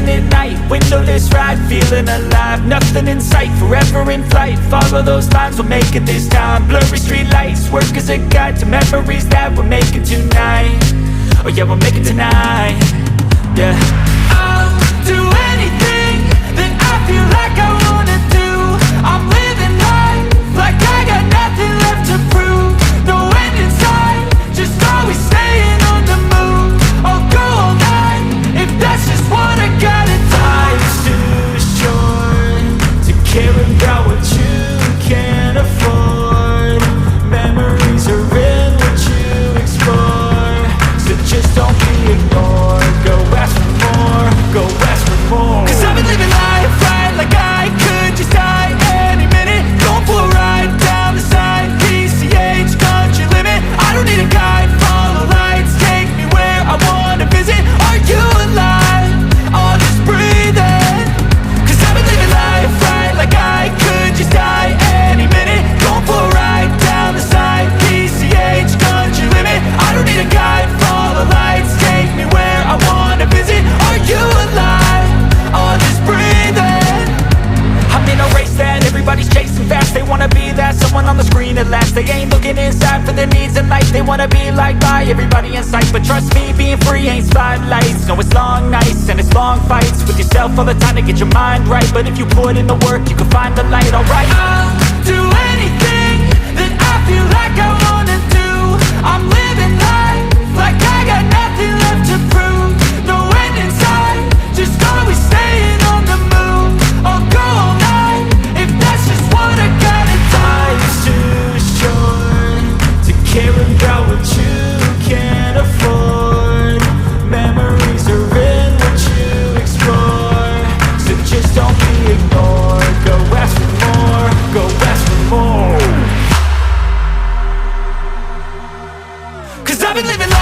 Living at night, windowless ride, feeling alive. Nothing in sight, forever in flight. Follow those lines, we'll make it this time. Blurry street lights, work as a guide to memories that we're making tonight. Oh yeah, we'll make it tonight. Yeah. I'll do anything that I feel like I wanna do. I'm living life like I got nothing left to prove. No end in sight, just always staying on the move. I'll go all night if that's just what I gotta do. Life's too short to care about what you can't afford. Memories are in what you explore, so just don't be ignored. Go ask for more, go ask for more. 'Cause I've been living life right like I could just die any minute. Going for a ride down the side, PCH, country limit. I don't need a guide, follow lights, take me where I wanna visit. Are you alive? I'll just breathe in. 'Cause I've been living life right like I could just die any minute. Going for a ride down the side, PCH, country limit. I don't need a guide, follow lights, take me where I wanna visit. Are you alive? I'll just breathe in. I'm in a race that everybody's chasing fast. They wanna be that someone on the screen at last. They ain't looking inside for their needs in life. They wanna be liked by everybody in sight. But trust me, being free ain't spotlights. No, it's long nights and it's long fights with yourself all the time to get your mind right. But if you put in the work, you can find the light. Alright, I'll do anything that I feel like I wanna do. I'm living life like I got nothing left to prove. No end in sight, just always staying on the move. I'll go all night if that's just what I gotta do. Life's too short to care about what you can't afford. Memories are in what you explore, so just don't be ignored. Go ask for more, go ask for more. 'Cause I've been living